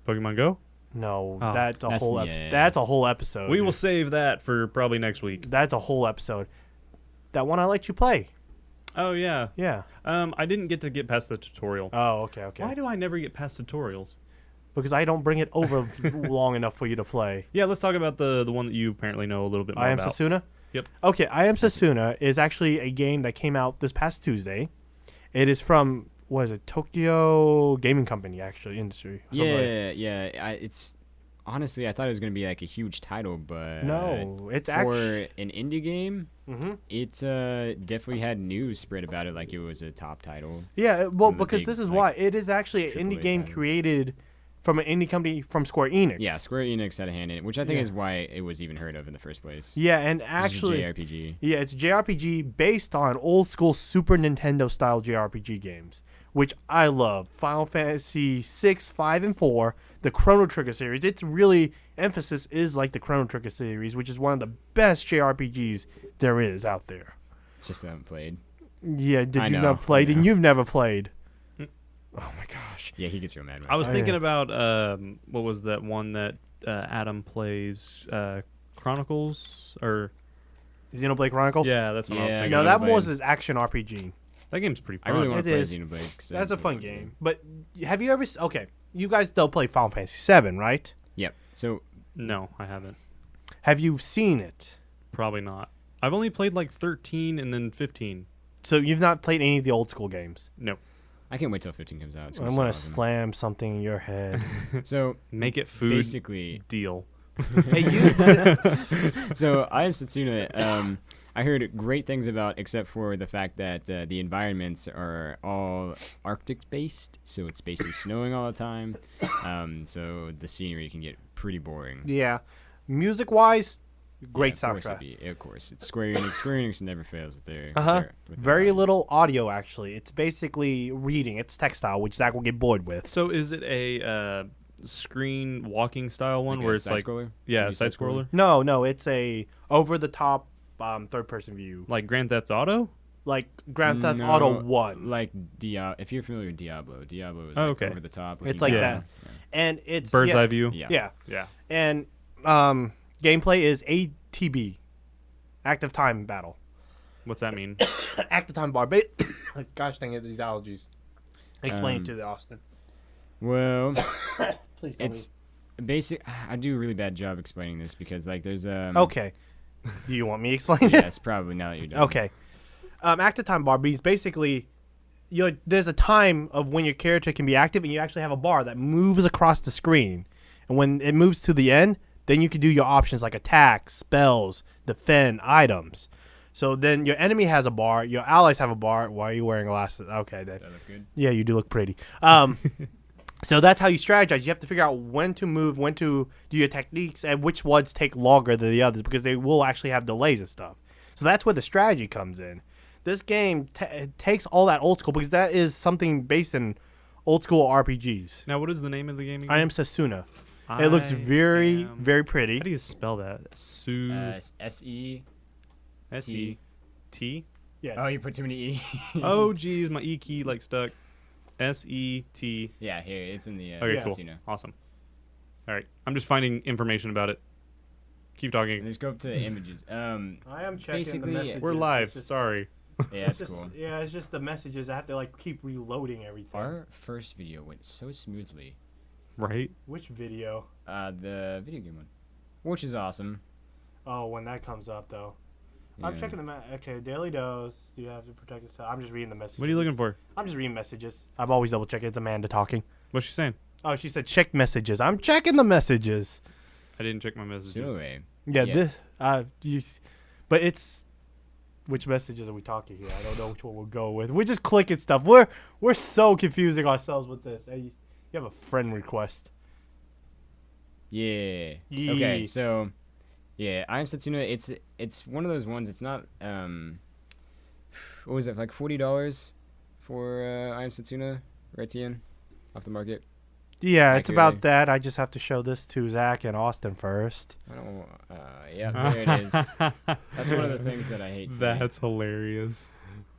Pokemon Go? No, Oh. that's a That's- whole. yeah. That's a whole episode. We will save that for probably next week. That's a whole episode. That one I let you play. Oh, yeah. Yeah. I didn't get past the tutorial. Oh, okay. Why do I never get past tutorials? Because I don't bring it over long enough for you to play. Yeah, let's talk about the one that you apparently know a little bit more I Am about. Sasuna? Yep. Okay, I Am Sasuna is actually a game that came out this past Tuesday. It is from, what is it, Tokyo Gaming Company, actually, industry. or something like Yeah. It's honestly, I thought it was gonna be like a huge title, but that. No, it's for actually. an indie game, Mm-hmm. it's definitely had news spread about it like it was a top title. Yeah, well, One of the because big, this is like, why. It is actually an indie AAA game titles. created from an indie company from Square Enix. Yeah, Square Enix had a hand in it, which I think Yeah. is why it was even heard of in the first place. Yeah, and This is a actually. JRPG. Yeah, it's JRPG based on old school Super Nintendo style JRPG games, which I love. Final Fantasy 6, 5, and 4, the Chrono Trigger series. Its really emphasis is like the Chrono Trigger series, which is one of the best JRPGs there is out there. Just haven't played. Yeah, did I you know, not played? I And know. you've never played. Mm. Oh my gosh. Yeah, he gets real mad. When I was Oh, thinking yeah. about what was that one that Adam plays? Chronicles or Xenoblade Chronicles? yeah, that's what I was Yeah, thinking. No, of. that Xenoblade. was his action RPG. That game's pretty I fun. really want It to play is. Xenoblade. 'Cause That's a I fun want to. game. But have you ever... Okay, you guys don't play Final Fantasy 7, right? Yep. So No, I haven't. Have you seen it? Probably not. I've only played like 13 and then 15. So you've not played any of the old school games? No. I can't wait till 15 comes out. It's I'm be gonna so awesome. slam something in your head. So Make it food basically, deal. Hey, you. so I am Satsuna. I heard great things about, except for the fact that the environments are all Arctic based, so it's basically snowing all the time. So the scenery can get pretty boring. Yeah, music wise, great Yeah, of course soundtrack. of course, it's Square Enix. Square Enix never fails with their. Uh-huh. with their Very audio. little audio actually. It's basically reading. It's textile, which Zach will get bored with. So is it a screen walking style one Like where a it's like side-scroller? yeah, 2D side scroller No, it's a over the top third person view, like Grand Theft Auto? like Grand Theft No, Auto 1, Like If you're familiar with Diablo is Oh, like okay. over the top. It's looking like down. and it's Bird's yeah, eye view. Yeah. Yeah, Yeah. and gameplay is ATB, active time battle. What's that mean? Active time bar. Gosh dang it, these allergies. Explain it to the Austin. Well, Please tell it's basic. I do a really bad job explaining this because like there's me. Okay. Do you want me to explain it? Yes, probably now that you're done. Okay. Active time bar means basically there's a time of when your character can be active, and you actually have a bar that moves across the screen. And when it moves to the end, then you can do your options like attack, spells, defend, items. So then your enemy has a bar, your allies have a bar. Why are you wearing glasses? Okay, then. Does that look good? Yeah, you do look pretty. So that's how you strategize. You have to figure out when to move, when to do your techniques, and which ones take longer than the others because they will actually have delays and stuff. So that's where the strategy comes in. This game takes all that old school because that is something based in old school RPGs. Now, what is the name of the game again? I Am Sasuna. It looks very, very pretty. How do you spell that? S-E. S-E-T? Yes. Oh, you put too many E. Oh, geez, my E key like stuck. S-E-T. Yeah, here it's in the. Okay, cool. Satsuna. Awesome. All right. I'm just finding information about it. Keep And talking. just go up to images. I am checking basically, the messages. We're live. It's just- Sorry. Yeah, that's it's just- cool. Yeah, it's just the messages. I have to like keep reloading everything. Our first video went so smoothly. Right? Which video? The video game one, which is awesome. Oh, when that comes up though. I'm Yeah. checking the okay, daily dose. Do you have to protect yourself? I'm just reading the messages. What are you looking for? I'm just reading messages. I'm always double checking. It's Amanda talking. What's she saying? Oh, she said check messages. I'm checking the messages. I didn't check my messages. So, Yeah, Yeah. this but it's which messages are we talking here? I don't know which one we'll go with. We're just clicking stuff. We're so confusing ourselves with this. Hey, you have a friend request. Yeah. Yeah. Okay, so yeah, I Am Setsuna. It's one of those ones. It's not what was it, like $40 for I Am Setsuna, right, Tien? Off the market. Yeah, it's about Accurately. that. I just have to show this to Zach and Austin first. I don't. Yeah, there it is. That's one of the things that I hate. Today. That's hilarious.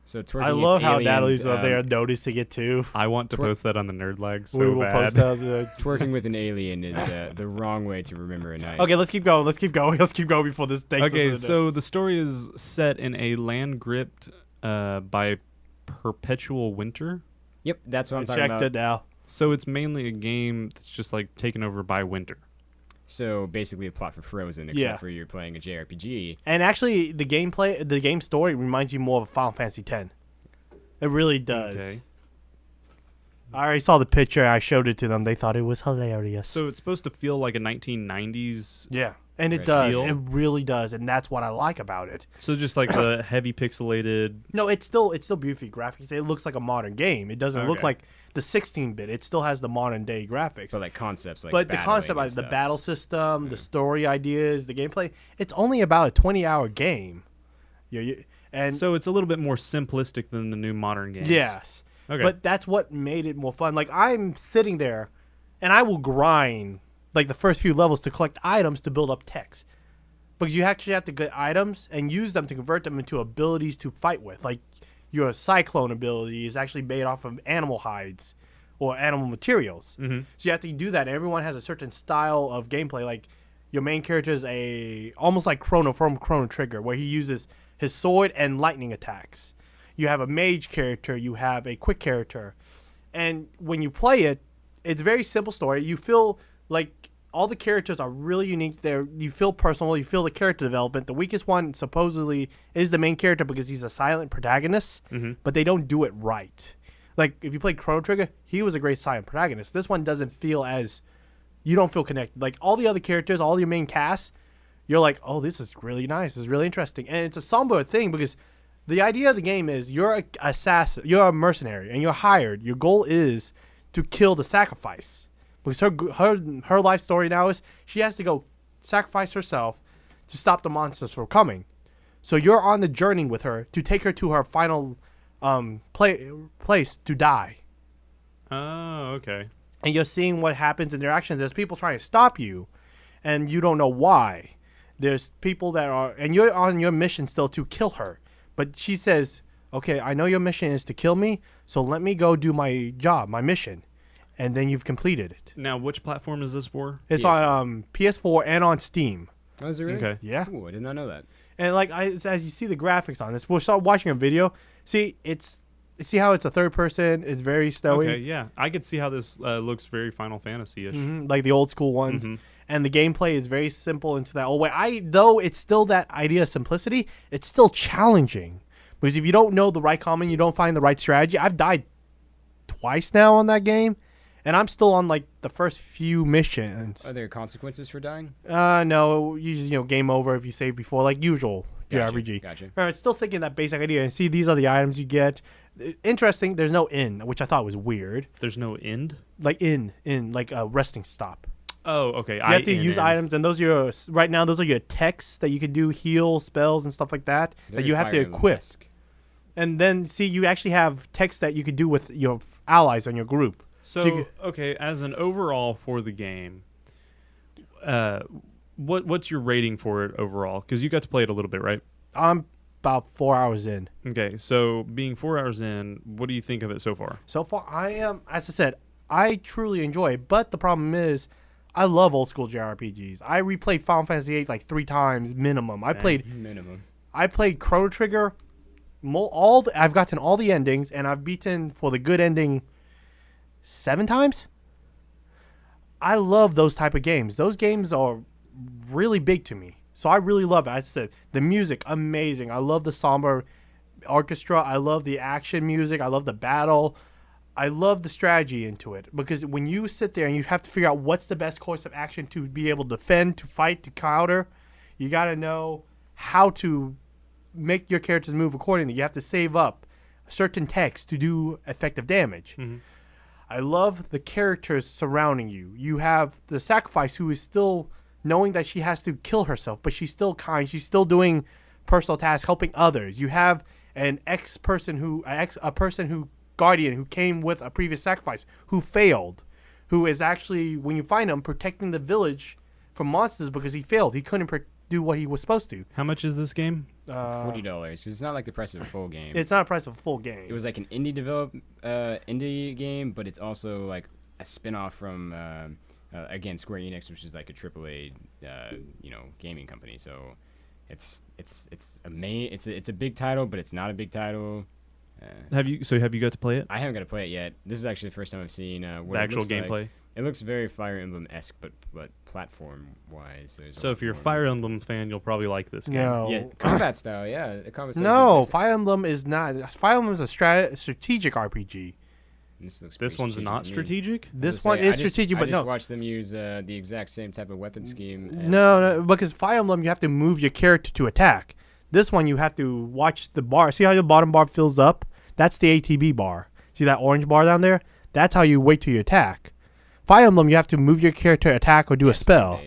So twerking I love with how aliens, Natalie's out there noticing it too. I want to Twer- post that on the Nerdlag so We will bad. post that. Twerking with an alien is the wrong way to remember a night. Okay, let's keep going. Let's keep going before this takes us Okay, into- so the story is set in a land gripped by perpetual winter. Yep, that's what I I'm talking checked about. it now. So it's mainly a game that's just like taken over by winter. So basically, a plot for Frozen, except Yeah. for you're playing a JRPG. And actually, the game story reminds you more of Final Fantasy X. It really does. Okay. I already saw the picture. I showed it to them. They thought it was hilarious. So it's supposed to feel like a 1990s. yeah, and it Right. does. Feel? It really does, and that's what I like about it. So just like the heavy pixelated. No, it's still beautiful graphics. It looks like a modern game. It doesn't look Okay. like the 16-bit. It still has the modern day graphics. But like concepts, like But the concept, battling like and the stuff. battle system, the story ideas, the gameplay, it's only about a 20-hour game. And So it's a little bit more simplistic than the new modern games. yes. Okay. But that's what made it more fun. Like, I'm sitting there, and I will grind, like, the first few levels to collect items to build up techs. Because you actually have to get items and use them to convert them into abilities to fight with. Like, your Cyclone ability is actually made off of animal hides or animal materials. Mm-hmm. So you have to do that. Everyone has a certain style of gameplay. Like, your main character is almost like Chrono from Chrono Trigger, where he uses his sword and lightning attacks. You have a mage character, you have a quick character. And when you play it, it's a very simple story. You feel like all the characters are really unique. You feel personal, you feel the character development. The weakest one supposedly is the main character because he's a silent protagonist, but they don't do it right. Like, if you play Chrono Trigger, he was a great silent protagonist. This one doesn't feel as... You don't feel connected. Like, all the other characters, all your main cast, you're like, oh, this is really nice. This is really interesting. And it's a somber thing because the idea of the game is you're an assassin. You're a mercenary, and you're hired. Your goal is to kill the sacrifice. Because her life story now is she has to go sacrifice herself to stop the monsters from coming. So you're on the journey with her to take her to her final place to die. Oh, okay. And you're seeing what happens in their actions. There's people trying to stop you, and you don't know why. There's people that are, and you're on your mission still to kill her. But she says, okay, I know your mission is to kill me, so let me go do my job, my mission. And then you've completed it. Now, which platform is this for? It's PS4. on PS4 and on Steam. Oh, is it really? Okay. Yeah. Ooh, I did not know that. And like as you see the graphics on this, we'll start watching a video. See how it's a third person. It's very snowy. Okay, yeah. I could see how this looks very Final Fantasy-ish. Like the old school ones. Mhm. And the gameplay is very simple into that old way. Though it's still that idea of simplicity, it's still challenging. Because if you don't know the right common, you don't find the right strategy. I've died twice now on that game, and I'm still on like the first few missions. Are there consequences for dying? No, usually game over if you save before, like usual JRPG. Gotcha. I'm still thinking that basic idea. And see, these are the items you get. Interesting. There's no inn, which I thought was weird. There's no end? Like like a resting stop. Oh, okay. You have to use items, and those are your right now. Those are your techs that you can do, heal spells and stuff like that that Very you have to Fire equip. Emblem-esque. And then see, you actually have techs that you could do with your allies on your group. So, you okay, as an overall for the game, what's your rating for it overall? Because you got to play it a little bit, right? I'm about 4 hours in. Okay, so being 4 hours in, what do you think of it so far? So far, I am, as I said, I truly enjoy it. But the problem is, I love old school JRPGs. I replayed Final Fantasy VIII like 3 times minimum. I played Minimum. Chrono Trigger. I've gotten all the endings, and I've beaten for the good ending 7 times. I love those type of games. Those games are really big to me. So I really love it. As I said, the music, amazing. I love the somber orchestra. I love the action music. I love the battle. I love the strategy into it. Because when you sit there and you have to figure out what's the best course of action to be able to defend, to fight, to counter, you got to know how to make your characters move accordingly. You have to save up certain text to do effective damage. Mm-hmm. I love the characters surrounding you. You have the sacrifice who is still knowing that she has to kill herself, but she's still kind. She's still doing personal tasks, helping others. You have an guardian who came with a previous sacrifice who failed, who is actually, when you find him, protecting the village from monsters because he failed. He couldn't do what he was supposed to. How much is this game? $40. It's not like the price of a full game. It's not a price of a full game. It was like an indie game, but it's also like a spin-off from again Square Enix, which is like a AAA gaming company. So it's a big title, but it's not a big title. Have you got to play it? I haven't got to play it yet. This is actually the first time I've seen what the actual it looks gameplay. Like. It looks very Fire Emblem-esque, but platform-wise. So if you're a Fire Emblem fan, you'll probably like this game. No. Yeah, combat style, yeah. The combat style No, is Fire Emblem is not. Fire Emblem is a strategic RPG. This one's not strategic? This one is strategic, but I no. just watched them use the exact same type of weapon scheme. No, because Fire Emblem, you have to move your character to attack. This one, you have to watch the bar. See how the bottom bar fills up? That's the ATB bar. See that orange bar down there? That's how you wait till you attack. Fire Emblem, you have to move your character, attack, or do a spell.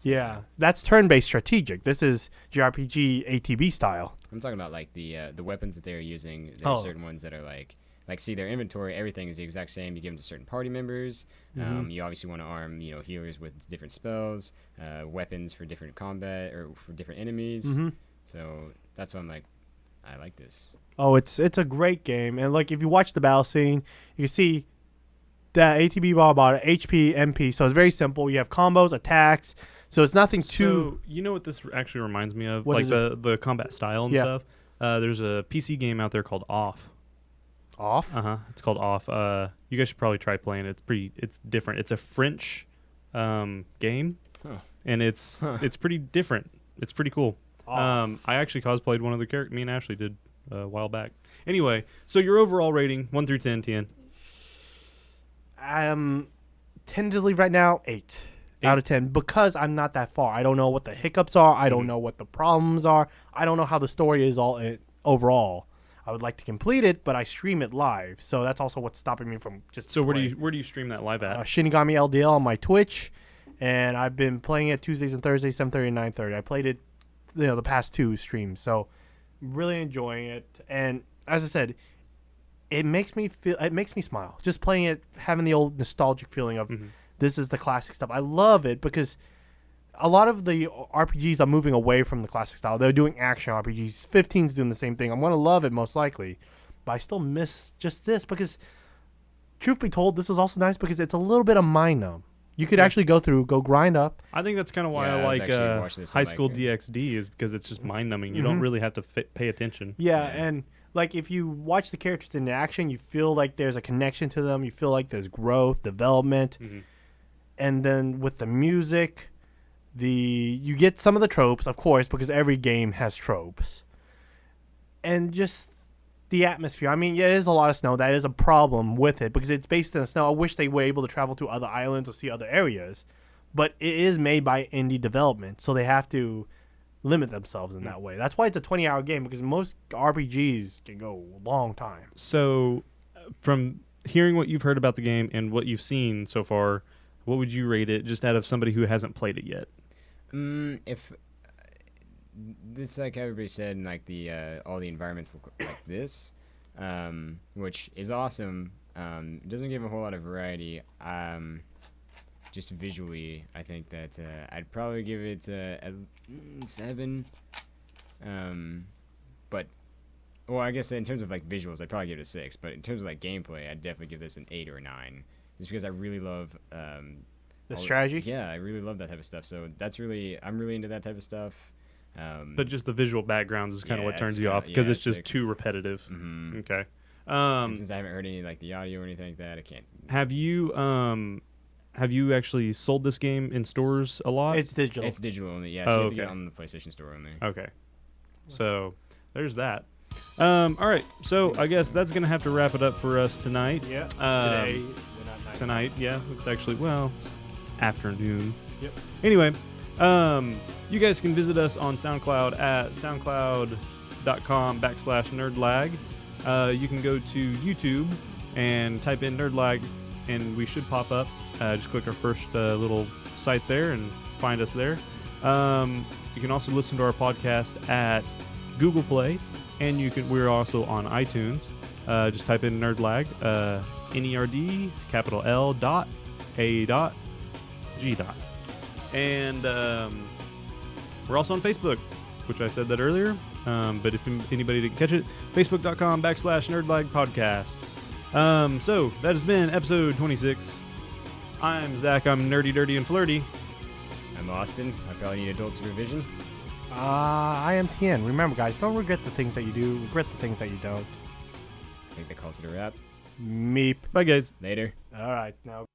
Yeah, that's turn-based strategic. This is JRPG ATB style. I'm talking about like the weapons that they're using. There are certain ones that are like see their inventory. Everything is the exact same. You give them to certain party members. Mm-hmm. You obviously want to arm healers with different spells, weapons for different combat or for different enemies. Mm-hmm. So that's why I'm like, I like this. Oh, it's a great game, and like if you watch the battle scene, you can see that ATB bar about HP, MP. So it's very simple. You have combos, attacks. So it's nothing too. So you know what this actually reminds me of, What like is the combat style and stuff. There's a PC game out there called Off. Off? It's called Off. You guys should probably try playing it. It's different. It's a French game, and it's pretty different. It's pretty cool. I actually cosplayed one of the characters. Me and Ashley did a while back. Anyway, so your overall rating, 1 through 10, Tien. Tentatively right now, 8 out of 10 because I'm not that far. I don't know what the hiccups are. I don't know what the problems are. I don't know how the story is overall. I would like to complete it, but I stream it live, so that's also what's stopping me from just. So where do you stream that live at? Shinigami LDL on my Twitch, and I've been playing it Tuesdays and Thursdays, 7:30 and 9:30. I played it, the past 2 streams, so really enjoying it. And as I said, it makes me smile just playing it, having the old nostalgic feeling of this is the classic stuff. I love it because a lot of the RPGs are moving away from the classic style. They're doing action RPGs. 15's doing the same thing. I'm going to love it most likely, but I still miss just this because, truth be told, this is also nice because it's a little bit of mind numb. You could actually go grind up. I think that's kind of why I like High School DxD is because it's just mind numbing. You don't really have to pay attention. Yeah, and like if you watch the characters in action, you feel like there's a connection to them. You feel like there's growth, development, and then with the music, you get some of the tropes, of course, because every game has tropes, and just the atmosphere. I mean, yeah, there's a lot of snow. That is a problem with it because it's based in the snow. I wish they were able to travel to other islands or see other areas, but it is made by indie development, so they have to limit themselves in that way. That's why it's a 20-hour game because most RPGs can go a long time. So, from hearing what you've heard about the game and what you've seen so far, what would you rate it just out of somebody who hasn't played it yet? If this, like everybody said, and like all the environments look like this, which is awesome. It doesn't give a whole lot of variety. Just visually, I think that I'd probably give it a 7. But, well, I guess in terms of like visuals, I'd probably give it a 6. But in terms of like gameplay, I'd definitely give this an 8 or a 9. Just because I really love the strategy. Yeah, I really love that type of stuff. So I'm really into that type of stuff. But just the visual backgrounds is kind of what turns you off because it's just too repetitive. Okay. Since I haven't heard any like the audio or anything like that, I can't. Have you actually sold this game in stores a lot? It's digital. It's digital only. Yeah, so you have to get on the PlayStation Store only. Okay. So there's that. All right. So I guess that's gonna have to wrap it up for us tonight. Yeah. Today. Tonight. Yeah. It's actually it's afternoon. Yep. Anyway, you guys can visit us on SoundCloud at soundcloud.com/nerdlag. facebook.com/nerdlag. You can go to YouTube and type in Nerdlag, and we should pop up. Just click our first little site there and find us there. You can also listen to our podcast at Google Play, and we're also on iTunes. Just type in Nerdlag, NERD, capital L.A.G. And we're also on Facebook, which I said that earlier. But if anybody didn't catch it, facebook.com/nerdlag podcast. So that has been episode 26. I'm Zach. I'm nerdy, dirty, and flirty. I'm Austin. I probably need adult supervision. I am Tien. Remember, guys, don't regret the things that you do. Regret the things that you don't. I think that calls it a wrap. Meep. Bye, guys. Later. All right, now.